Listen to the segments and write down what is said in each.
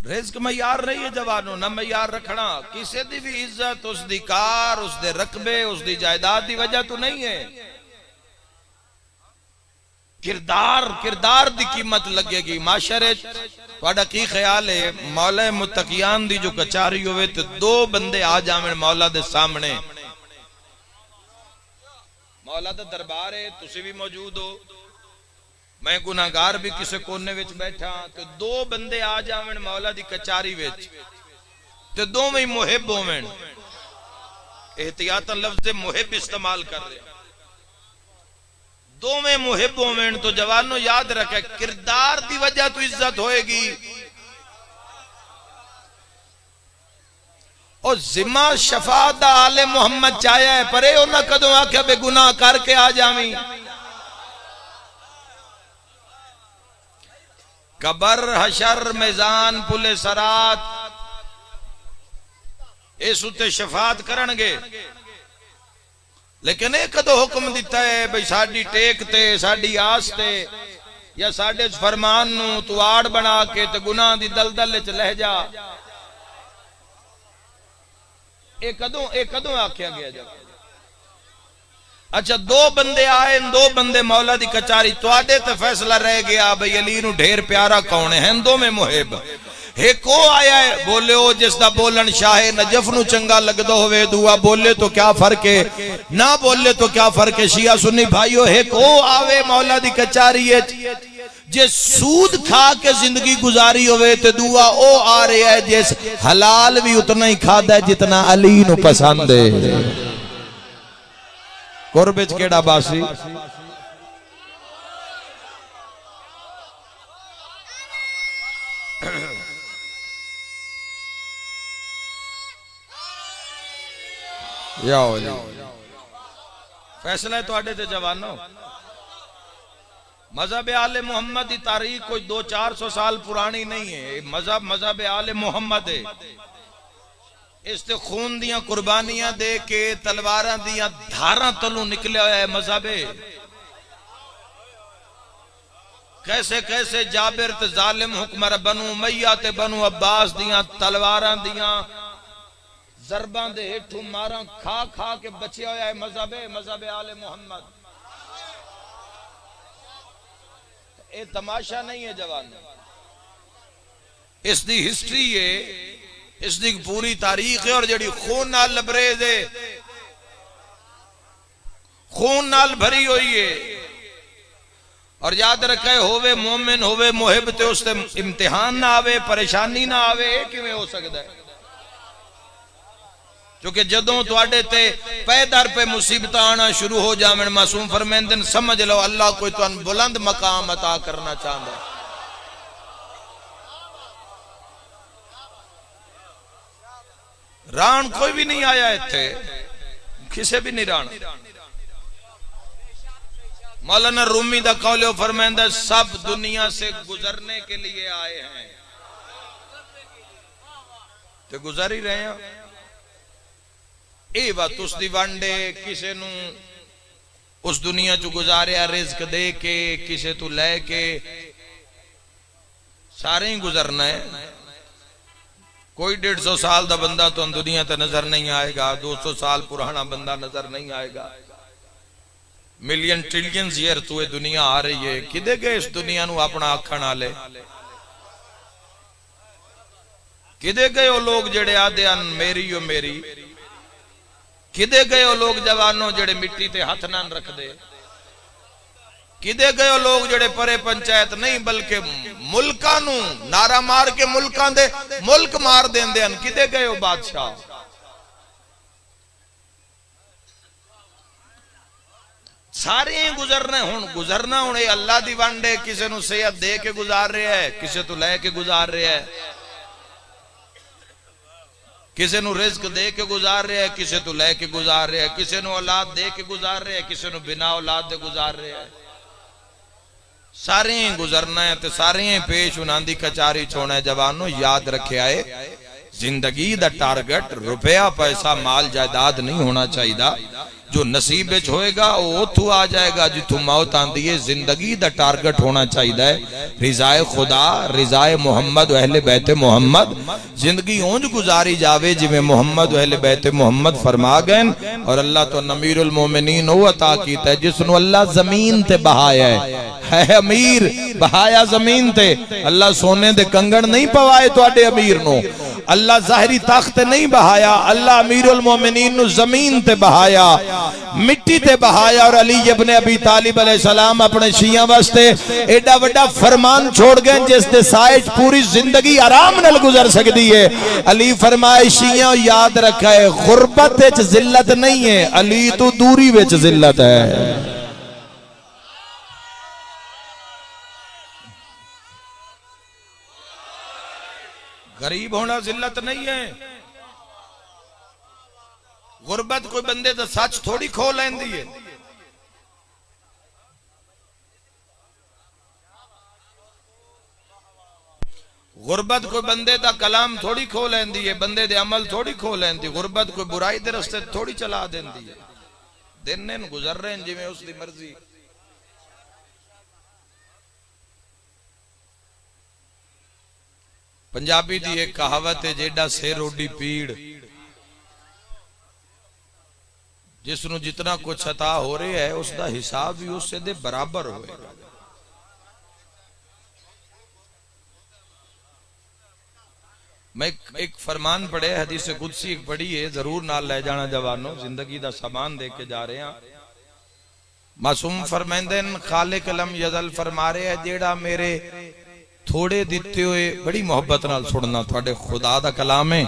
रिज़्क मयार नहीं है जवानों, ना मयार रखना किसी दी भी इज्जत उसदी कार उसदे रकबे उसदी जायदाद की वजह तो नहीं है। किरदार किरदार दी कीमत लगेगी। माशरे तुहाडा की ख्याल है मौला मुत्तकियान दी जो कचारी होवे ते दो बंदे आ जावन मौला दे सामने, मौला दा दरबार है तुसी भी मौजूद हो, मैं गुनाहगार भी किसी कोने विच बैठा, तो दो बंदे आ जावन मौला दी कचारी विच ते दोवें ही मुहिब होवन, एहतियातन लफ्ज़ मुहिब इस्तेमाल कर रहे, दोवें मुहिब होवन तो जवानों याद रखे किरदार दी वजह तो इज्जत होएगी। और जिम्मा शफात दा आले मुहम्मद चाया है परे उन्हें कदों आख्या बेगुनाह करके आ जावी। कबर हशर मैजान पुले सरात इस उत्ते शफात करनगे, लेकिन एक कदों हुक्म दिता है भाई साडी टेक ते साडी आस ते या साडे फरमान नू तू आड़ बना के ते गुनाह दी दलदल च लह जा। एक कदों आख्या गया जब अच्छा दो बंदे आए, दो बंदे मौला दी कचारी तुहाडे ते फैसला रह गया भाई अली नू ढेर प्यारा कौन है, दो में मुहिब एक ओ आया है बोले ओ जिसदा बोलन शाहे नजफ नू चंगा लगदा होवे, दुआ बोले तो क्या फर्क है ना बोले तो क्या फर्क है। शिया सुन्नी भाइयों एक ओ आवे मौला दी कचारी जे सूद खा के जिंदगी गुजारी होवे ते दुआ ओ आ रहा है जिस हलाल भी उतना ही खादा है जितना अली नू पसंद है। कुर्ब च केड़ा बासी याओ फैसला है तुहाडे ते जवानों। मजहब आले मोहम्मद की तारीख कोई 200-400 साल पुरानी नहीं है, मजहब आले मोहम्मद है। इस ते खून दियां कुर्बानियां दे के तलवारां दियां धारां तलू निकलिया हुआ है मजहब। कैसे कैसे जाबिर ते जालिम हुक्मर बनु उमैया ते बनु अब्बास दियां तलवारां दियां जरबां दे हेठों मारा खा खा के बचिया हुआ है मजहब आले मोहम्मद। ये तमाशा नहीं है जवान, इसकी हिस्ट्री है, इसकी पूरी तारीख है। और जड़ी खून नाल लबरेज है, खून नाल भरी हुई है। और याद रखे होवे मोमिन होवे मुहिब ते उसते इम्तिहान ना आवे परेशानी ना आवे, किवें हो सकता है? क्योंकि जदों तुहाडे ते पैदर पे मुसीबत आना शुरू हो जावन मासूम फरमांदे समझ लो अल्लाह कोई तुहानू बुलंद मकाम अता करना चाहता है। रान कोई भी नहीं आया इत्थे, किसे भी नहीं रान। मौलाना रूमी दा कौल फरमांदा सब दुनिया से गुजरने के लिए आए हैं, तो गुजर ही रहे हैं। ये बात उस दीवांडे किसे नू उस दुनिया चो गुजारिया रिज़्क दे के किसे तू लैके सारे ही गुजरना है। कोई 150 साल दा बंदा तो दुनिया ते नजर नहीं आएगा, 200 साल पुराना बंदा नजर नहीं आएगा। मिलियन ट्रिलियन ईयर तो ये दुनिया आ रही है, किदे गए इस दुनिया नू अपना आखण आले, किदे गए वो लोग जेड़े आदे अन मेरी ओ मेरी, किदे गए वो लोग जवानों जेड़े मिट्टी ते हाथ ना रख दे, किदे गए वो लोग जेड़े परे पंचायत नहीं बल्कि मुल्कां नू नारा मार के मुल्कां दे मुल्क मार देंदे हन, किदे गए वो बादशाह? सारे गुजरना गुजरना हूं अल्लाह दी वंड है। किसी नू सेहत दे के गुजार रहा है, किसी तो लैके गुजार रहा है, किसी नू रिज़्क दे के गुजार रहा है, किसी तो लैके गुजार रहा है, किसी नू औलाद दे के गुजार रहा है, किसी नू बिना औलाद दे गुजार रहा है। सारे गुजरना है, तो सारे पेश उन्हां दी कचारी छोड़ना है। जवानों याद रखे आए जिंदगी दा टारगेट रुपया पैसा माल जायदाद नहीं होना चाहिए। जो नसीब विच होएगा वो उथू आ जाएगा जिथू मौत आंदी है। जिंदगी दा टारगेट होना चाहिए रिजाए खुदा, रिजाए मोहम्मद अहले बैते मोहम्मद। जिंदगी उंज गुजारी जावे जिवें मोहम्मद अहले बैते मोहम्मद फरमा गए। और अल्लाह तो अमीरुल मोमिनीन वो अता कीता है जिसनु अल्लाह जमीन ते बहाया है अमीर बहाया जमीन ते। अल्लाह सोने दे कंगन नहीं पवाए तुहाडे अमीर नु। अल्लाह ज़ाहिरी तख्त नहीं बहाया, अल्लाह अमीरुल मोमिनीन नु जमीन ते बहाया, मिट्टी ते बहाया। और अली इब्ने अबी तालिब अलैहिस्सलाम अपने शिया वास्ते एडा वड्डा फरमान छोड़ गए जिस दे साए पूरी जिंदगी आराम नाल गुजर सकती है। अली फरमाए शिया याद रखा है गुरबत विच जिल्लत नहीं है, अली तो दूरी विच जिल्लत है। गरीब होना जिल्लत नहीं है। गुरबत कोई बंदे दा सच थोड़ी खो लैंदी है। गुरबत कोई बंदे दा कलाम थोड़ी खो लैंदी है, बंदे दे अमल थोड़ी खो लैंदी। गुरबत कोई बुराई दे रस्ते थोड़ी चला देंदी है। दिन ने गुजर रहे हैं जिवें उसकी मर्जी। पंजाबी दी एक कहावत है जेड़ा सिर ओडी पीड़। जिसनु जितना कुछ अता हो रहा है उसका हिसाब भी उससे दे बराबर होएगा। मैं एक फरमान पढ़े हदीस कुदसी एक पढ़ी है, जरूर नाल ले जाना जवानों, जिंदगी दा सामान दे के जा रहे हैं। मासूम फरमांदे खालिक लम यजल फरमा रहे है जेड़ा मेरे थोड़े दिते हुए बड़ी मोहब्बत नाल सुनना। थोड़े खुदा दा कलाम है,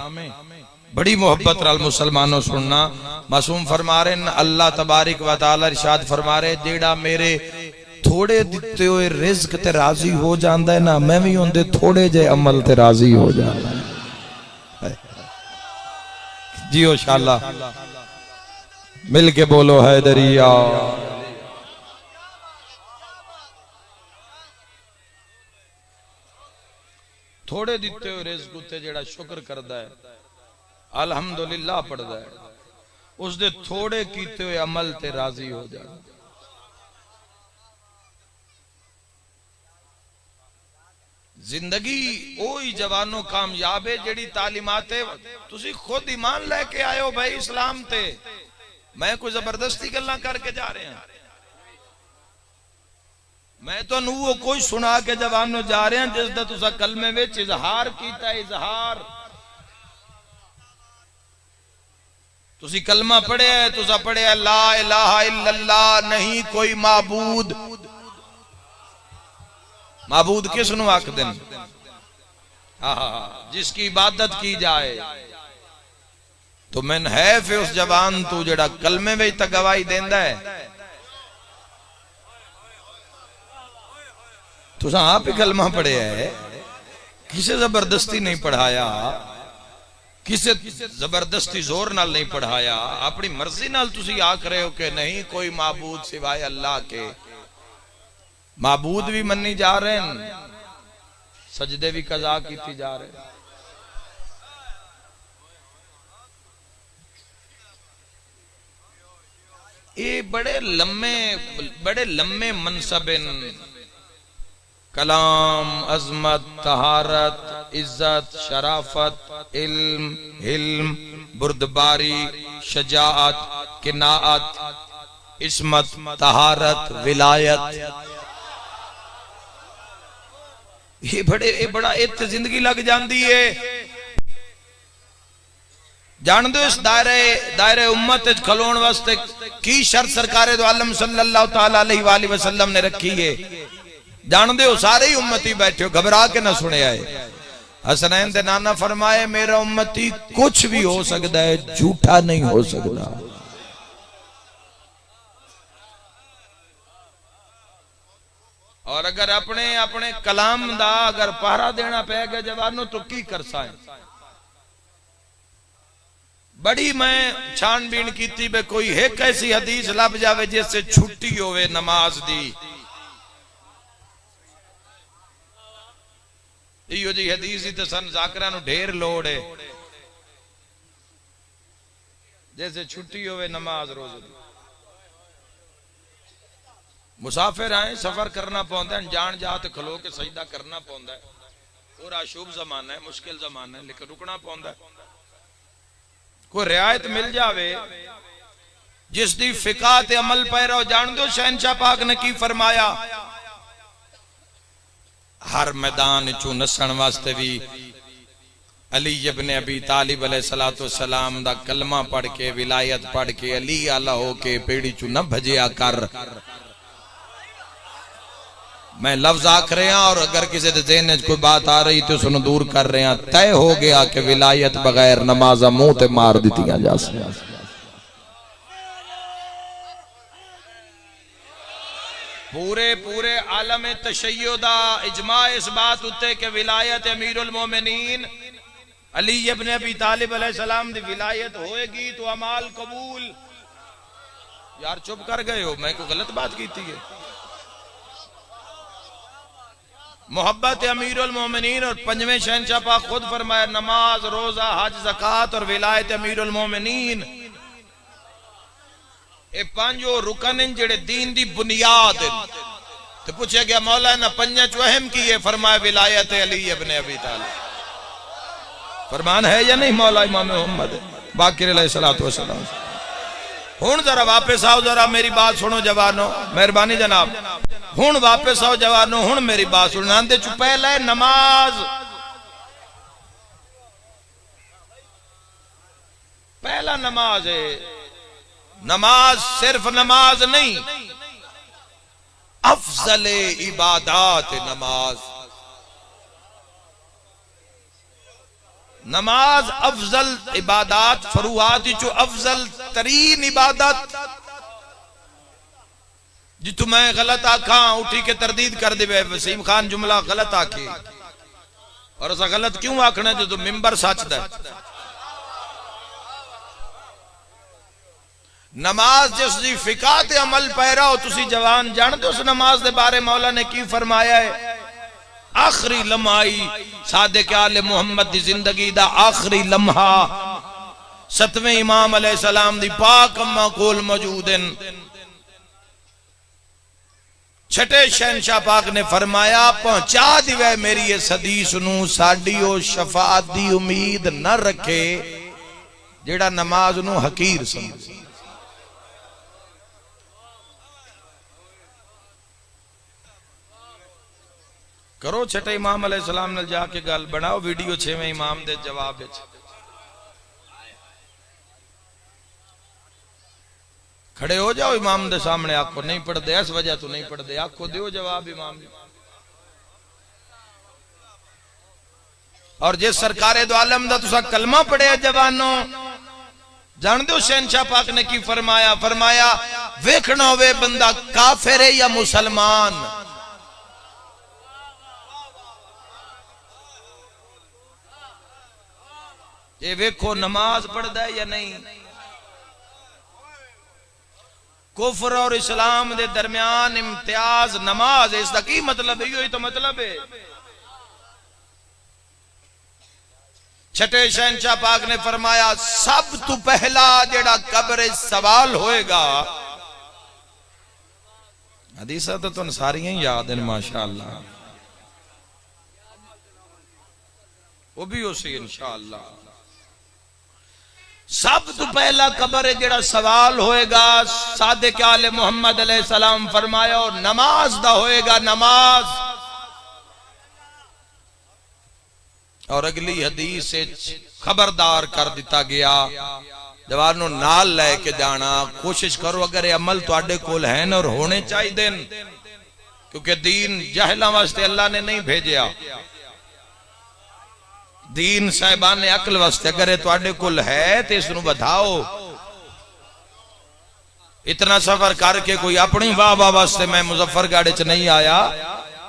बड़ी मोहब्बत नाल मुसलमानों सुनना। मासूम फरमा रहे अल्लाह तबारिक व तआला इरशाद फरमा रहे जेड़ा मेरे थोड़े दिते हुए रिज़्क ते राजी हो जांदा है ना, मैं भी उनदे थोड़े जे अमल ते राजी हो जांदा। जियो शाला मिल के बोलो हैदरिया। थोड़े दिते हुए रिज़्क उत्ते जेड़ा शुक्र करदा है, अल्हम्दुलिल्लाह पढ़दा है, उस दे थोड़े कीते हुए अमल ते राजी हो जाए। जिंदगी ओही जवानों कामयाब है जेड़ी तालीमात तुसी खुद ईमान लेके आए हो भाई इस्लाम ते। मैं कोई जबरदस्ती गल्लां करके जा रहे हैं, मैं तो वो कोई सुना के जवानों जा रहे हैं जिसदा तुसा कलमे विच इजहार कीता। इजहार तुसी कलमा पढ़िया है, तुसा पढ़िया ला इलाहा इल्लल्लाह, नहीं कोई माबूद। माबूद किस नु आखदे ने? जिसकी इबादत की जाए। तो मैन है फिर उस जवान तू जेड़ा कलमे विच तक गवाही देंदा है। तुसा आप ही कलमा पढ़िया है, किसे जबरदस्ती नहीं पढ़ाया, किसे जबरदस्ती जोर नाल नहीं पढ़ाया, अपनी मर्जी नाल तुसी आख रहे हो कि नहीं कोई माबूद सिवाय अल्लाह के। माबूद भी मन्नी जा रहे हैं, सजदे भी कज़ा की जा रहे हैं। ये बड़े लम्बे मनसब कलाम, अजमत, तहारत, इज्जत, शराफत, इल्म, हिल्म, बुर्दबारी, शजाअत, किनाअत, इस्मत, तहारत, विलायत। ये बड़ा इत जिंदगी लग जाती है। जान दो इस दायरे उम्मत खलोण वास्ते की शर्त सरकार दो आलम सल्लल्लाहु तआला अलैहि वसल्लम ने रखी है। जान दो सारे ही उम्मती बैठे हो, घबरा के ना सुने आए। हसनैन दे नाना फरमाए मेरा उम्मती कुछ भी हो सकता है, झूठा नहीं हो सकता। और अगर अपने कलाम दा अगर पहरा देना पेगा जवानों तो की कर साए। बड़ी मैं छानबीन की बे कोई है कैसी हदीस लब जावे जिससे छुट्टी होवे नमाज दी। इहो जी हदीस ही तो सन जाकरा नु ढेर लोड़ है। जैसे छुट्टी होवे नमाज रोजे दी। मुसाफिर आए सफर करना पौंदा है, जान जा तो खलो के सजदा करना पौंदा है। पूरा शुभ जमाना है, मुश्किल जमाना है, लेकिन रुकना पौंदा है। कोई रियायत मिल जावे जिस दी फिका ते अमल पैरा जान दो शहनशाह पाक ने की फरमाया, हर मैदान चू नसण वास्ते भी अली इब्ने अबी तालिब अलैहिस्सलातु वस्सलाम दा कलमा पढ़ के विलायत पढ़ के अली आला हो के पेड़ी चू न भजिया कर। मैं लफ्ज आख रहे हैं और अगर किसी दे ज़हन में कोई बात आ रही तो उसनु दूर कर रहे हैं। तय हो गया कि विलायत बगैर नमाज़ा मुंह ते मार दित्तियां जा सकदियां। पूरे पूरे आलम तशय्युद दा इजमा इस बात उत्ते कि विलायत अमीरुल मोमिनीन अली इब्ने अबी तालिब अलैहिस्सलाम दी विलायत होएगी तो अमाल कबूल। यार चुप कर गए हो, मैं कोई गलत बात की थी? मोहब्बत अमीरुल मोमिनीन और पंजवें शहनशाह पाक खुद फरमाया नमाज रोजा हज ज़कात और विलायत अमीरुल मोमिनीन ए पांचो रुकन हैं जेड़े दीन दी बुनियाद हैं। तो पूछा गया मौला ना पंजा चो अहम की है? फरमाया विलायत अली इब्ने अबी तालिब। फरमान है या नहीं मौला इमाम मोहम्मद बाकिर अलैहिस्सलातु वस्सलाम। हुण जरा वापस आओ, जरा मेरी बात सुनो जवानो, मेहरबानी जनाब। हुण वापस आओ जवानो, हुण मेरी बात सुनो। आंदे चु पहला है नमाज। पहला नमाज है। नमाज सिर्फ नमाज नहीं, अफजल इबादत नमाज। नमाज अफजल इबादत फरूआत जो अफजल तरीन इबादत जितु मैं गलत आखा उठी के तरदीद कर दे। वसीम खान जुमला गलत आखे और ऐसा गलत क्यों आखना जो तो मिंबर सच दा। नमाज जिसकी फिका ते अमल पैरा हो तुसी जवान जानते उस नमाज के बारे मौला ने की फरमाया है? आखिरी लम्हाई सादिक आले मोहम्मद दी जिंदगी दा आखिरी लम्हा सतवें इमाम अलैहिस्सलाम दी पाक अम्मा कोल मौजूद हैं। छठे शहनशाह पाक ने फरमाया पहुंचा दिवे मेरी इस हदीस नू साडी ओ शफाअत दी उम्मीद न रखे जेड़ा नमाज नू हकीर समझे। करो छठे इमाम अलैहिस्सलाम नाल जाके गल बनाओ, वीडियो छेवें इमाम दे जवाब विच खड़े हो जाओ इमाम दे सामने, आखो नहीं पढ़दे इस वजह तो नहीं पढ़दे, आखो दियो जवाब इमाम। और जिस सरकारे दो आलम दा तुसा कलमा पढ़िया जवानो जान दो शहनशाह पाक ने की फरमाया? फरमाया वेखना होवे बंदा काफिर है या मुसलमान। ये वेखो नमाज पढ़दा है या नहीं। कुफर और इस्लाम दे दरमियान इम्तियाज नमाज है। इसका की मतलब है? यही तो मतलब है। छठे शहनशाह पाक ने फरमाया सब तो पहला जेड़ा कब्र सवाल होएगा। हदीसा तो तुम सारियां ही याद हैं माशाअल्लाह, वो भी उसी इंशाअल्लाह। सब तो पहला कब्र जेड़ा सवाल होएगा सादिक आले मोहम्मद अलैहिस्सलाम फरमाया और नमाज दा होएगा, नमाज। और अगली हदीस खबरदार कर दिता गया जवानों नाल लेके जाना कोशिश करो अगर ये अमल तुहाडे कोल है और होने चाहिए, क्योंकि दीन जहला वास्ते अल्लाह ने नहीं भेजा। दीन साहिबान ने अकल वास्ते अगर ये तुहाडे कोल है तो इसनू बताओ। इतना सफर करके कोई अपनी वाह वाह वास्ते मैं मुजफ्फरगढ़ च नहीं आया,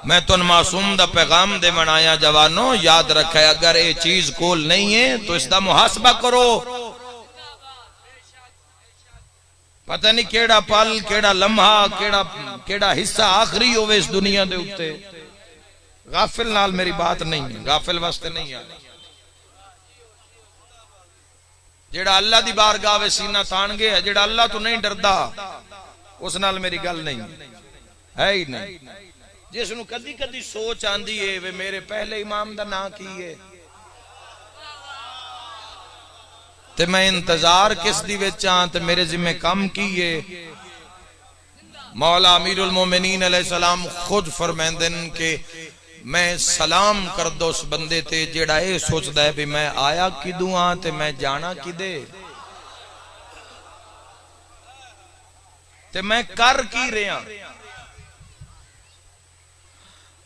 मैं तुन मासूम दा पैगाम दे मनाया। जवानों याद रखे अगर ये चीज कोल नहीं है तो इसका मुहासबा करो। पता नहीं केड़ा पल केड़ा लम्हा केड़ा हिस्सा आखिरी होवे इस दुनिया दे उत्ते। गाफिल नाल मेरी बात नहीं है, गाफिल वास्ते नहीं आ। जेड़ा अल्लाह दी बारगाह वे सीना तान गया, जेड़ा अल्लाह तो नहीं डरदा उस नाल मेरी गल नहीं है ही नहीं। जिसनू कदी कदी सोच आंदी है वे मेरे पहले इमाम दा नाम की है ते मैं इंतजार किस दी विच आं ते मेरे जिम्मे कम की है। मौला अमीरुल मोमिनीन अलैहिस्सलाम खुद फरमांदे न कि मैं सलाम कर दो उस बंदे ते जेड़ा ये सोचदा है भी मैं आया किदू आं ते मैं जाना किदे ते मैं कर की रहा।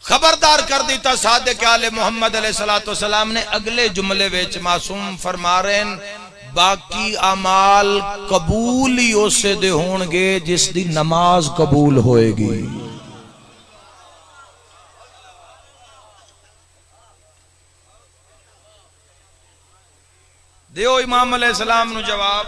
खबरदार कर दिता सादिक आले मोहम्मद अलैहिस्सलाम ने अगले जुमले विच मासूम फरमा रहे हैं बाकी अमाल कबूल ही उसे दे होणगे जिस दी नमाज कबूल होएगी। दियो इमाम अलैहिस्सलाम नु जवाब,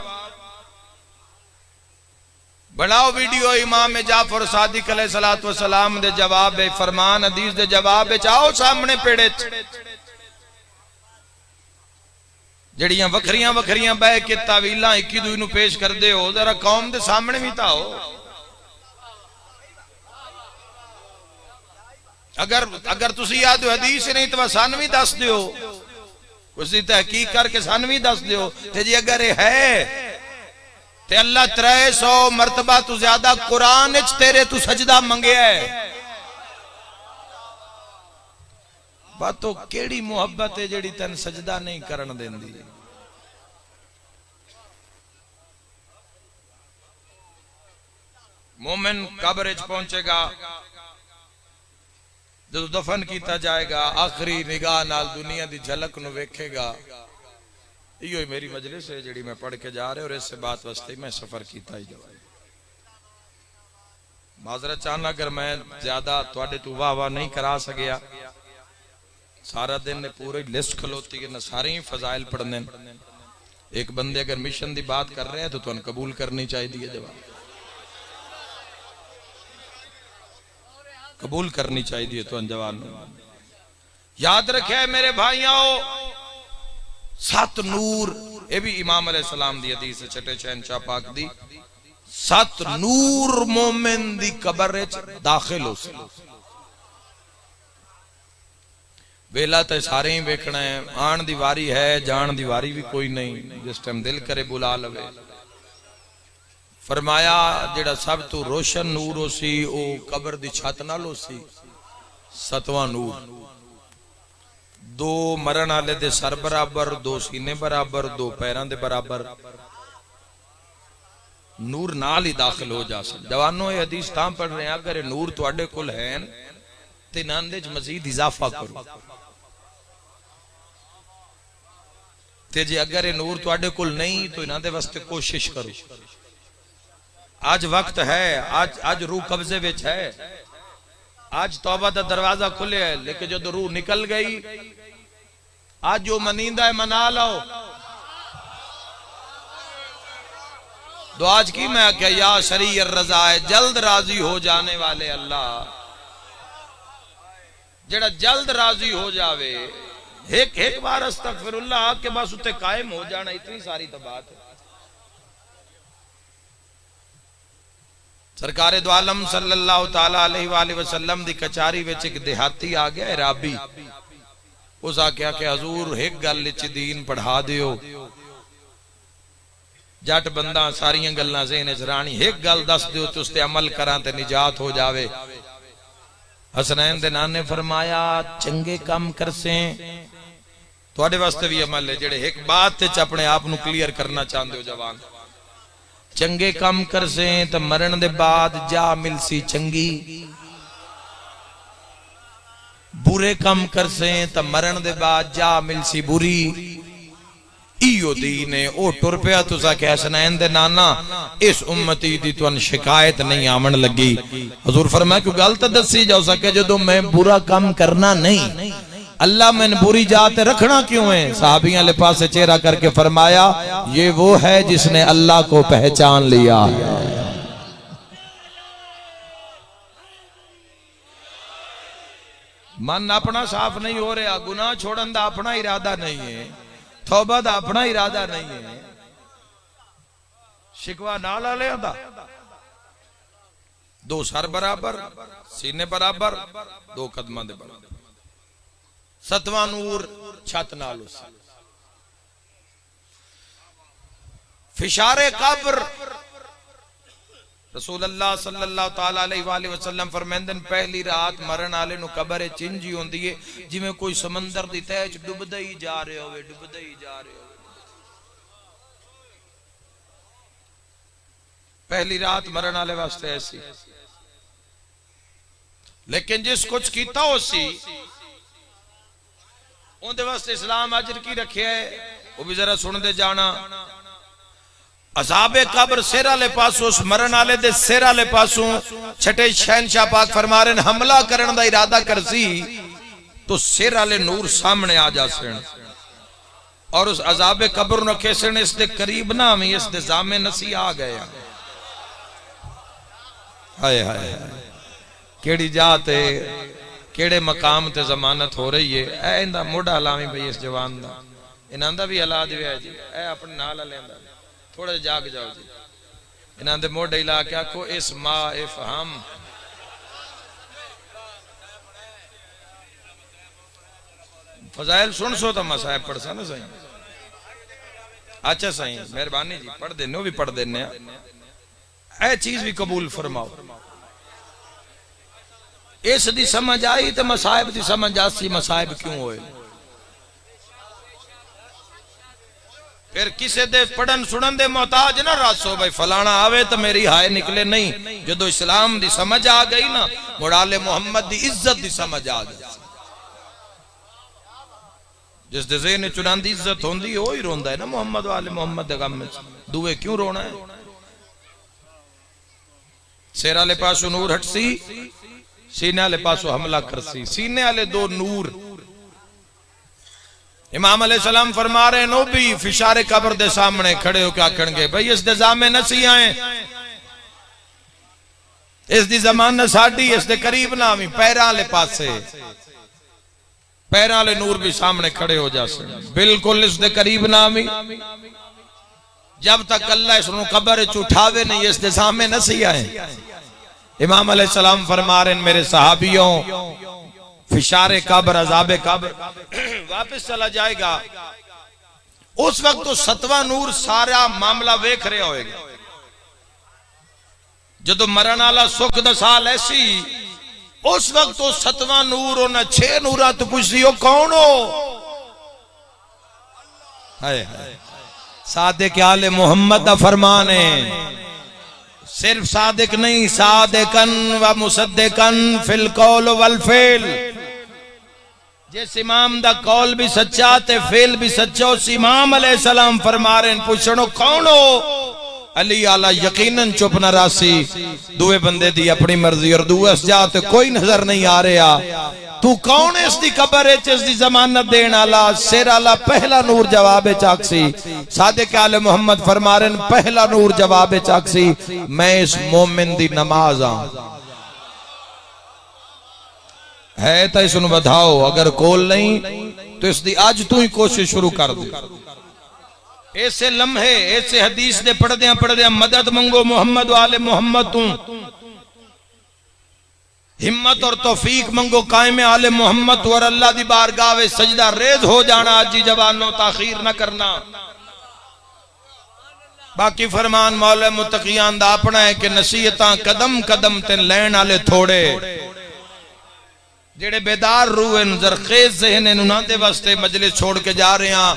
बनाओ वीडियो इमाम जाफर सादिक अलैहिस्सलाम दे जवाब फरमान हदीस दे जवाब आओ सामने पेड़े जड़ियां वखरियां वखरियां बह के तावीलां इक्की दूई नू पेश कर दे हो, जरा कौम दे सामने भी तो आओ। अगर तुसी याद हदीस नहीं तो सन भी दस दियो, उसकी तहकीक करके सन भी दस दियो। ते जी अगर ये है ते अल्लाह 300 मरतबा तू ज्यादा कुरान विच तेरे तू सजदा मंगया है। बातो केड़ी मुहब्बत है जेड़ी तन सजदा नहीं करन देंदी। मोमिन कब्र विच पहुंचेगा, जब दफन किया जाएगा आखिरी निगाह नाल दुनिया दी झलक नु वेखेगा। इहो ही मेरी मजलिस है जेड़ी मैं पढ़ के जा रहे और इससे बात वास्ते मैं सफर किया ही जाए। माजरत चाहना अगर मैं ज्यादा तुहाडे तू वाह वाह नहीं करा सकिया, सारा दिन ने पूरी लिस्ट खलोती है ना, सारे ही फजाइल पढ़ने। एक बंदे अगर मिशन की बात कर रहे हैं तो तुहानू कबूल करनी चाहिए, जवाब कबूल करनी चाहिए तुहानू जवाब। याद रखे मेरे भाइयों, 7 नूर, ये भी इमाम अलैहिस्सलाम दी हदीस है छठे शहंशाह पाक दी। 7 नूर मोमिन दी कब्र विच दाखिल हो सी। वेला तो सारे ही वेखना है, आन दी वारी है, जान दी वारी भी कोई नहीं, जिस टाइम दिल करे बुला लवे। फरमाया जेड़ा सब तो रोशन नूर हो सी ओ कब्र दी छत नाल हो सी। 7वां नूर, 2 मरण वाले दे सर बराबर, 2 सीने बराबर, 2 पैरां दे बराबर नूर नाल ही दाखिल हो जा सकदा। जवानों ये हदीस तां पढ़ रहे हैं, अगर नूर तुहाडे कोल है ते इन्हां दे च मजीद इजाफा करो ते जे अगर ये नूर तुहाडे कोल नहीं तो इन्हां दे वास्ते कोशिश करो। आज वक्त है, आज रूह कब्जे विच है, आज तौबा दा दरवाजा खुले है, लेकिन जो रूह निकल गई आज जो मनींदा है मना लो। दुआ की मैं क्या या शरीर रजा है, जल्द राजी हो जाने वाले अल्लाह, जेड़ा जल्द राजी हो जावे। एक बार अस्तगफिरुल्लाह के बस उत्ते कायम हो जाना, इतनी सारी तो बात है। सरकार दो आलम सल्लल्लाहु ताला अलैहि वसल्लम दी कचारी विच एक देहाती आ गया राबी। उस आख्या कि हजूर एक गल च दीन पढ़ा दियो। जट बंदा सारियां गल्लां ज़हन च रानी, एक गल दस दियो ते उस ते अमल करां ते निजात हो जावे। हसनैन दे नाने फरमाया चंगे काम करसे तुहाडे वास्ते भी अमल है, जेड़े एक बात च अपने आप नू क्लियर करना चाहते हो जवान। चंगे काम करसे तो मरण दे बाद जा मिलसी चंगी, बुरे काम करसे तो मरण दे बाद जा मिलसी बुरी। इयो दीन है, ओ टुर पिया तुसा के हसनैन दे नाना इस उम्मती दी तुहानू शिकायत नहीं आवन लगी। हुजूर फरमाया क्यों गल तो दसी जा सके, जदों मैं बुरा काम करना नहीं अल्लाह मैंने बुरी जात रखना क्यों है। साहबियां ले पासे चेहरा करके फरमाया ये वो है जिसने अल्लाह को पहचान लिया। मन अपना साफ नहीं हो रहा, गुनाह छोड़न दा अपना इरादा नहीं है, तौबा दा अपना इरादा नहीं है, शिकवा नाल आले दा, दो सर बराबर, सीने बराबर, दो कदमां दे बराबर। सतवां नूर छत नाल उस फिशारे कब्र रसूल अल्लाह सल्लल्लाहु ताला अलैहि वसल्लम फरमांदे पहली रात मरण वाले नु कब्र चिंजी होंदी है जिवें कोई समंदर दी तह च डुबदा ही जा रहे होवे, डुबदा ही जा रहे होवे। पहली रात मरण वाले वास्ते ऐसी, लेकिन जिस कुछ कीता हो सी उनके वास्ते इस्लाम अजर की रखे है, वो भी जरा सुन दे जाना। अज़ाबे कब्र सिर वाले पासों, उस मरण वाले दे सिर वाले पासों छठे शहनशाह पाक फरमा रहे हैं हमला करने का इरादा करसी तो सिर वाले नूर सामने आ जासन और उस अज़ाबे कब्र रखे सन इस दे करीब ना भी इस दे जामे नसी आ गए। हाय हाय केड़ी जात है, केड़े मकाम ते जमानत हो रही है। ऐ इंदा मोढ़ा लावी भाई इस जवान दा, इन्हां भी हला दिया जी, ऐ अपने नाल लेंदा थोड़ा जाग जाओ जी। इन्हां दे मोढ़े ला के आखो इस मां इफ हम फजाइल सुन सो तो मसाहब पढ़ सा ना सही। अच्छा सही मेहरबानी जी, पढ़ देने भी पढ़ देने, ऐ चीज भी कबूल फरमाओ। इस दी समझ आई तो मसाहिब दी समझ आसी मसाहिब क्यों होए। फिर किसे दे पढ़न सुनन दे मोहताज ना रासो भाई फलाना आवे तो मेरी हाय निकले नहीं। जो इस्लाम दी समझ आ गई ना, मुड़ाले मोहम्मद दी इज्जत दी समझ आ गई। जिस दे ज़हन चुनां दी इज्जत होंदी ओ ही रोंदा है ना मोहम्मद वाले मोहम्मद दे गम में, दुए क्यों रोना है। सिर वाले पासों नूर हटसी, सीने वाले पासों हमला करसी। सीने वाले दो नूर इमाम अलैहिस्सलाम फरमा रहे नो भी फिशारे कब्र दे सामने खड़े हो क्या करेंगे भाई इस दे जामे नसी आए, इस दी जमानत साडी, इस दे करीब ना भी पैरां वाले पासे, पैरां वाले नूर भी सामने खड़े हो जासे बिल्कुल इस दे करीब ना भी। जब तक अल्लाह इसनु कब्र च उठावे नहीं इस दे सामने नसी आए। इमाम अलैहिस्सलाम फरमा रहे मेरे सहाबियों फिशारे कब्र अज़ाबे कब्र वापस चला जाएगा। उस वक्त तो सतवां नूर सारा मामला वेख रहा होएगा। जो मरण वाला सुख दा साल ऐसी, उस वक्त तो सतवां नूर उन्हें 6 नूरा तो पूछी हो कौन हो। हाय हाय सादिक आले मोहम्मद दा फरमान है, सिर्फ सादिक नहीं सादिकन व मुसद्दिकन फिल कौल वल फेल। जिस इमाम दा कौल भी सच्चा ते फेल भी सच्चा। उस इमाम अलैहिस्सलाम फरमा रहे हैं पूछनो कौन हो। अली आला यकीनन चुप न रासी, दुए बंदे दी अपनी मर्जी और दुए जाते कोई नजर नहीं आ रहा। तू कौन है इसकी कब्र है इसकी जमानत देने वाला। सिर वाला पहला नूर जवाब चाकसी। सादिक आले मोहम्मद फरमा रहे पहला नूर जवाब चाकसी मैं इस मोमिन दी नमाज है तो इसनु बधाओ, अगर कोल नहीं तो इसकी अज तू ही कोशिश शुरू कर दे। ऐसे लम्हे ऐसे हदीस दे पढ़दे मदद मंगो मोहम्मद वाले मोहम्मद तू। हिम्मत और तौफीक मंगो कायम आले मोहम्मद और अल्लाह दी बारगाह में सजदा रेज हो जाना। आज जवानों ताखीर न करना। बाकी फरमान मौला मुत्तकियां दा अपना है कि नसीहतां कदम कदम ते लैण वाले थोड़े। जेड़े बेदार रूह जरखेज ज़हन उन्हां दे वास्ते मजलिस छोड़ के जा रहे हैं।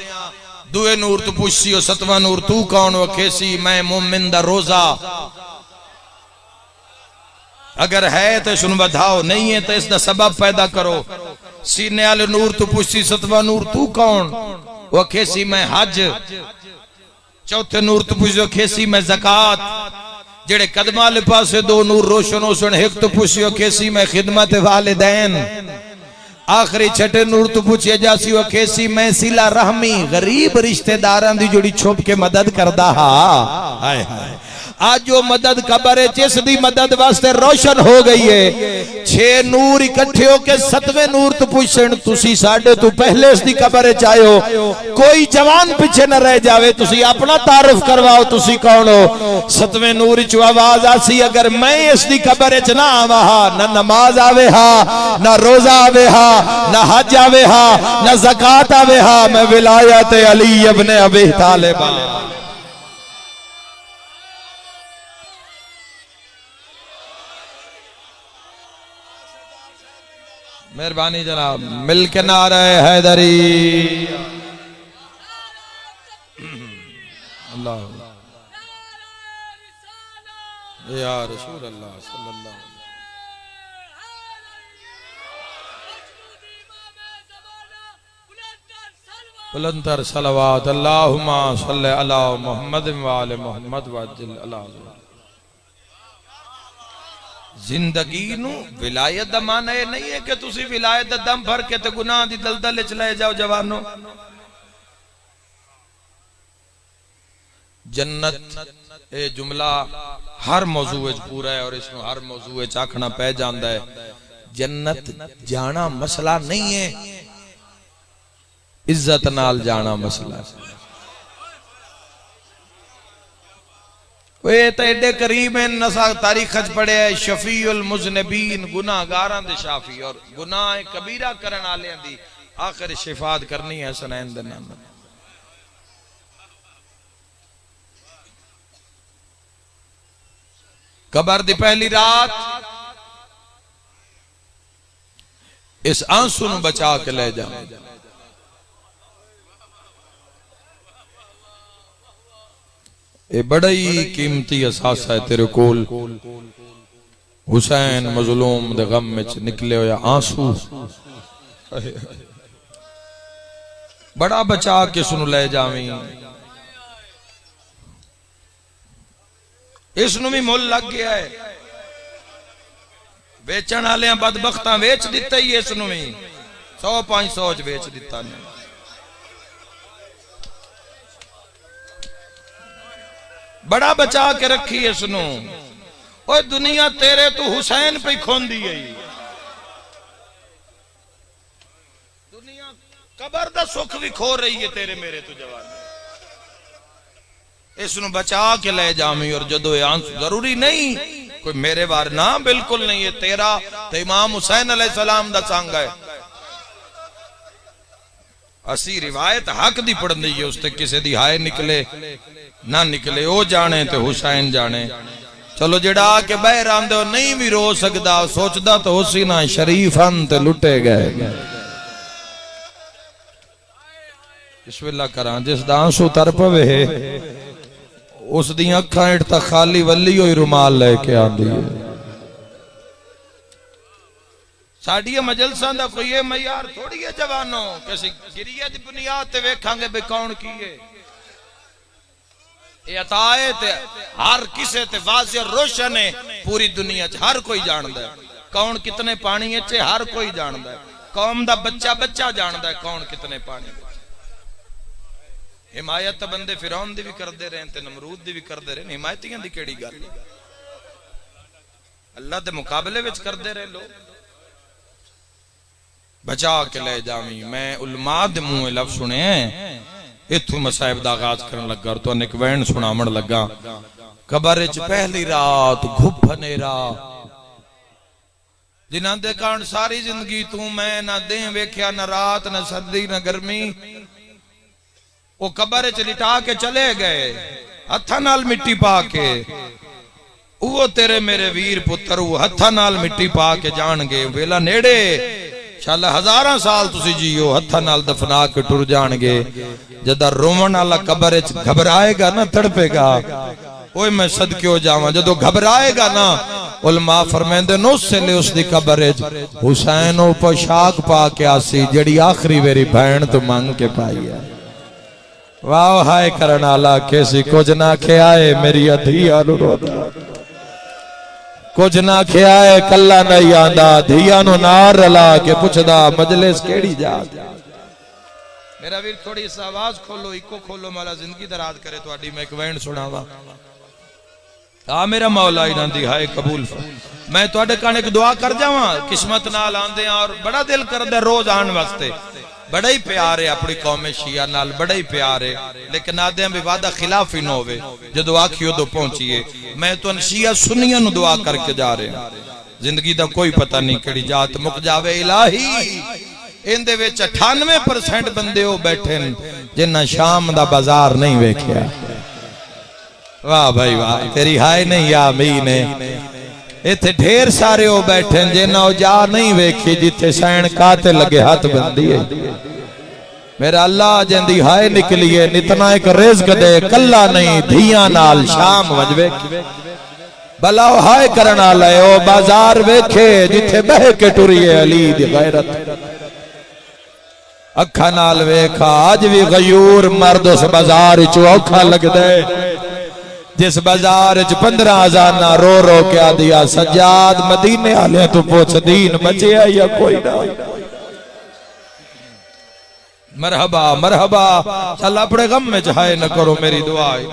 दुए नूर तू पूछी हो सतवां नूर तू कौन हो। खेसी मैं मोमिन दा रोजा। अगर है तो सुन बधाओ, नहीं है तो इसका सबब पैदा करो। सीने वाले नूर तू पूछी सतवां नूर तू कौन। वो खेसी मैं हज। चौथे नूर तू पूछो खेसी मैं ज़कात। जेड़े कदम वाले पासे दो नूर रोशन होसन। एक तो पूछियो कैसी मैं खिदमत वालिदैन। आखिरी छठे नूर तो पूछिए जासी वो कैसी मैं सिला रहमी गरीब रिश्तेदारां दी जुड़ी छुप के मदद करदा हा। हाय हाय आज जो मदद कबर है जिस दी मदद वास्ते रोशन हो गई है। 6 नूर इकट्ठे होके 7वें नूर तो पूछन तुसी साडे तो पहले इस दी कबर च आए हो, कोई जवान पीछे न रह जावे, तुसी अपना तारुफ करवाओ तुसी कौन हो। 7वें नूर च आवाज आसी अगर मैं इस दी कबर च ना आवा ना नमाज आवे हा, ना रोजा आवे हा, ना हज आवे हा, ना ज़कात आवे हा, मैं विलायत अली इब्न अबी तालिब। मेहरबानी जनाब, मिल के नारे हैदरी। अल्लाह या रसूल अल्लाह सल्लल्लाहु अलैहि वसल्लम। बुलंदर सलवात अल्लाहुम्मा सल्ले अला मुहम्मद व आले मुहम्मद वअज्जिल अला। जिंदगी नू विलायत दा माना ये नहीं है कि तुसी विलायत दा दम भर के ते गुनाह दी दलदल च ले जाओ जवानों। जन्नत ये जुमला हर मौजू विच पूरा है और इसमें हर मौजू विच आखना पै जांदा है। जन्नत जाना मसला नहीं है, इज्जत नाल जाना मसला है। वे तो एडे करीब है, नसा तारीख च पढ़े है शफीउल मुज़निबीन, गुनाहगारां दे शाफी और गुनाह कबीरा करन वालेयां दी आखिर शिफात करनी है सनैन दे नाम। कबर दी पहली रात इस आंसू नू बचा के ले जा। ये बड़ा ही कीमती असासा है तेरे कोल। हुसैन मजलूम दे गम में निकले होया आंसू बड़ा बचा के सुन ले जावी। इसनू भी मुल लग गया है, बेचन वाले बदबख्तां वेच दिता ही इसनू भी 100-500 च वेच दिता ने। बड़ा बचा के रखी इसनू। ओए दुनिया तेरे तो हुसैन पे खोंदी है, दुनिया कबर दा सुख भी खो रही है तेरे मेरे तो जवान। इसनू बचा के ले जामी और जदों आंसू जरूरी नहीं कोई मेरे वार ना, बिल्कुल नहीं, है तेरा तो इमाम हुसैन अलैहिस्सलाम दा संग है। असी रिवायत हक दी पढ़नी है, उसते किसी दी हाय निकले ना निकले वो जाने ते हुसैन जाने। चलो जेड़ा आके बहर आंदे नहीं भी रो सकदा, सोचदा तो उसी ना शरीफन ते लुटे गए। बिस्मिल्लाह करा जिस दा आंसू तर पवे उस दी अखां हेठ तां खाली वली होई रुमाल लेके आंदी है। साडिया मजलसां दा कोई ये मयार थोड़ी है जवानों किसी गिरिया दी बुनियाद ते वेखांगे बे कौन की है। ये अताए ते हर किसे ते वाज़िह रोशन है, पूरी दुनिया च हर कोई जानदा है कौन कितने पानी च, हर कोई जानदा है। कौम दा बच्चा बच्चा जानदा है कौन कितने पानी में। हिमायत बंदे फिरौन दी भी करदे रहे ते नमरूद दी भी करदे रहे, हिमायतियां दी केड़ी गल, अल्लाह दे मुकाबले विच करदे रहे लोग। बचा के ले जावी। मैं उलमा दे मुंह लफ्ज़ सुने इथों मसाइब दा आगाज करन लगा और तो एक वैन सुनावण लगा। कबर च पहली रात घुप हनेरा, जिन्हां दे कारण सारी जिंदगी तू मैं ना दे वेख्या, ना रात ना सर्दी ना गर्मी, वो कबर च लिटा के चले गए हत्था नाल मिट्टी पा के। वो तेरे मेरे वीर पुत्र वो हत्था नाल मिट्टी पा के जाणगे, वेला नेड़े शाला हजारां साल तुसी जियो हत्था नाल दफना के टुर जाणगे। जदा रोवण वाला कबर च घबराएगा ना तड़पेगा, ओए मैं सदके हो जावां, जदों घबराएगा ना उलमा फरमांदे नो उसले उसदी कबर च हुसैन ओ पोशाक पा के आसी जड़ी आखिरी मेरी भैन तो मांग के पाई है। वाह हाय करन वाला कैसी कुछ ना ख्याए मेरी अधिया नु रोदा, कुछ ना ख्याए कल्ला नहीं आंदा, धिया नु नार रला के पुछदा मजलिस केड़ी जात। मेरा वीर थोड़ी इस आवाज खोलो, इको खोलो, माला जिंदगी दराज करे। तो मैं एक वैन सुनावा। आ मेरा मौला इन्हां दी हाय कबूल मैं तुहाडे कान एक दुआ कर जावां किस्मत नाल आंदे और बड़ा दिल करदा रोज आने वास्ते बड़ा ही प्यार है अपनी कौमे शिया नाल बड़ा ही प्यार है लेकिन आदे भी वादा खिलाफ ही ना होवे जदों आखी उदों पहुंचीए मैं तो शिया सुन्नियां नु दुआ करके जा रहा जिंदगी दा कोई पता नहीं केड़ी जात मुक जावे इलाही इंदे विच 98% बंदे ओ बैठे जिन्ना शाम दा बाजार नहीं वेखिया वाह भाई वाह तेरी हाय नहीं या मीन इत्थे ढेर सारे ओ बैठे जिन्ना जा नहीं वेखी जिथे सैन काते लगे हाथ बंदी है मेरा अल्लाह जिंदी हाय निकली है नितना एक रिज़्क दे कल्ला नहीं धियां नाल शाम वजवे भला हाय करन वाला है ओ बाजार वेखे जिथे बह के टुरी है अली दी गैरत अखा नाल वेखा अज भी गयूर मर्द उस बाजार च औखा लगदा है जिस बाजार च 15 अजाना रो रो के आ दिया सज्जाद मदीने वाले तो पूछ दीन बचिया या कोई ना मरहबा मरहबा चल अपने गम में चाहे न करो मेरी दुआ है